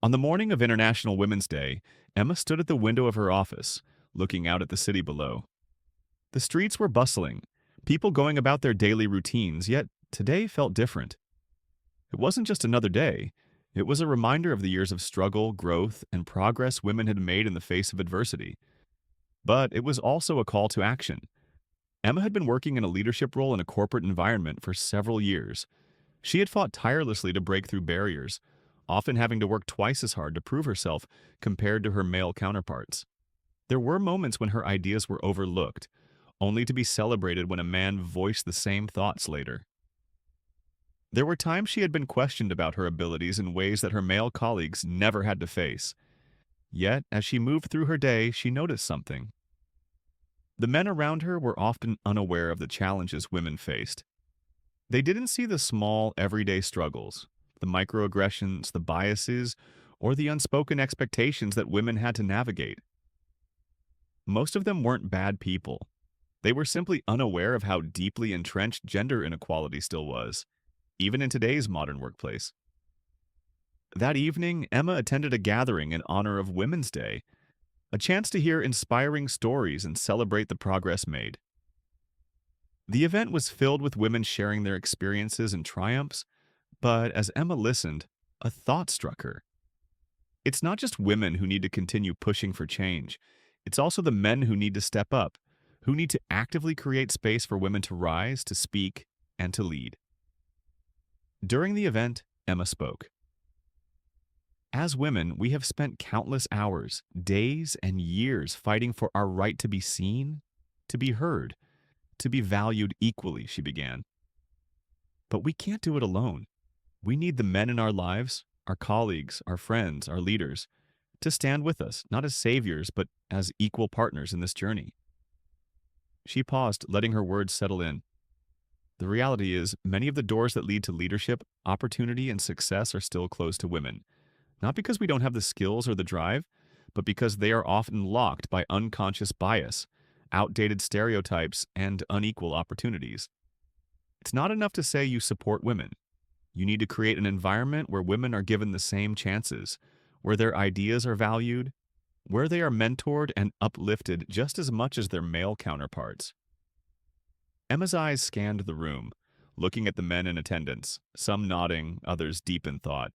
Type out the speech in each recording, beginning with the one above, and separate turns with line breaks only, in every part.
On the morning of International Women's Day, Emma stood at the window of her office, looking out at the city below. The streets were bustling, people going about their daily routines, yet today felt different. It wasn't just another day, it was a reminder of the years of struggle, growth, and progress women had made in the face of adversity. But it was also a call to action. Emma had been working in a leadership role in a corporate environment for several years. She had fought tirelessly to break through barriers, often having to work twice as hard to prove herself compared to her male counterparts. There were moments when her ideas were overlooked, only to be celebrated when a man voiced the same thoughts later. There were times she had been questioned about her abilities in ways that her male colleagues never had to face. Yet, as she moved through her day, she noticed something. The men around her were often unaware of the challenges women faced. They didn't see the small, everyday struggles, the microaggressions, the biases, or the unspoken expectations that women had to navigate. Most of them weren't bad people. They were simply unaware of how deeply entrenched gender inequality still was, even in today's modern workplace. That evening, Emma attended a gathering in honor of Women's Day, a chance to hear inspiring stories and celebrate the progress made. The event was filled with women sharing their experiences and triumphs, but as Emma listened, a thought struck her. It's not just women who need to continue pushing for change, it's also the men who need to step up, who need to actively create space for women to rise, to speak, and to lead. During the event, Emma spoke. As women, we have spent countless hours, days, and years fighting for our right to be seen, to be heard, to be valued equally, she began. But we can't do it alone. We need the men in our lives, our colleagues, our friends, our leaders, to stand with us, not as saviors, but as equal partners in this journey. She paused, letting her words settle in. The reality is, many of the doors that lead to leadership, opportunity, and success are still closed to women. Not because we don't have the skills or the drive, but because they are often locked by unconscious bias, outdated stereotypes, and unequal opportunities. It's not enough to say you support women. You need to create an environment where women are given the same chances, where their ideas are valued, where they are mentored and uplifted just as much as their male counterparts. Emma's eyes scanned the room, looking at the men in attendance, some nodding, others deep in thought.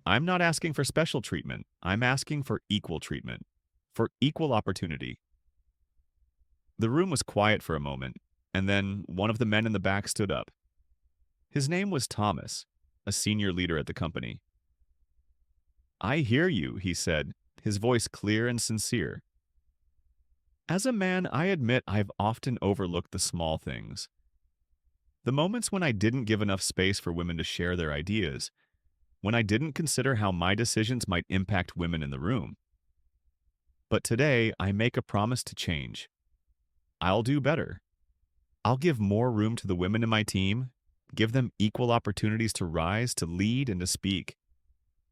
I'm not asking for special treatment. I'm asking for equal treatment, for equal opportunity. The room was quiet for a moment, and then one of the men in the back stood up. His name was Thomas, a senior leader at the company. I hear you, he said, his voice clear and sincere. As a man, I admit I've often overlooked the small things. The moments when I didn't give enough space for women to share their ideas, when I didn't consider how my decisions might impact women in the room. But today, I make a promise to change. I'll do better. I'll give more room to the women in my team, give them equal opportunities to rise, to lead, and to speak.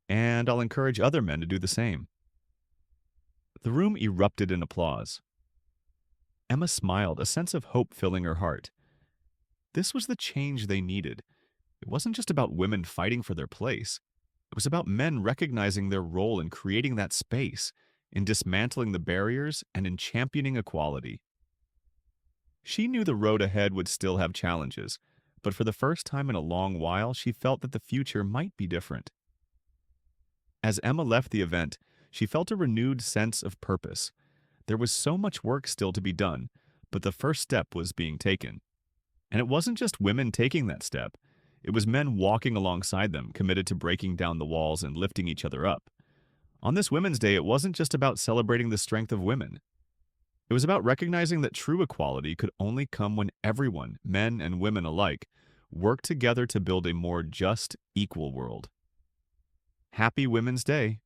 And I'll encourage other men to do the same. The room erupted in applause. Emma smiled, a sense of hope filling her heart. This was the change they needed. It wasn't just about women fighting for their place. It was about men recognizing their role in creating that space, in dismantling the barriers, and in championing equality. She knew the road ahead would still have challenges, but for the first time in a long while, she felt that the future might be different. As Emma left the event, she felt a renewed sense of purpose. There was so much work still to be done, but the first step was being taken. And it wasn't just women taking that step. It was men walking alongside them, committed to breaking down the walls and lifting each other up. On this Women's Day, it wasn't just about celebrating the strength of women. It was about recognizing that true equality could only come when everyone, men and women alike, worked together to build a more just, equal world. Happy Women's Day.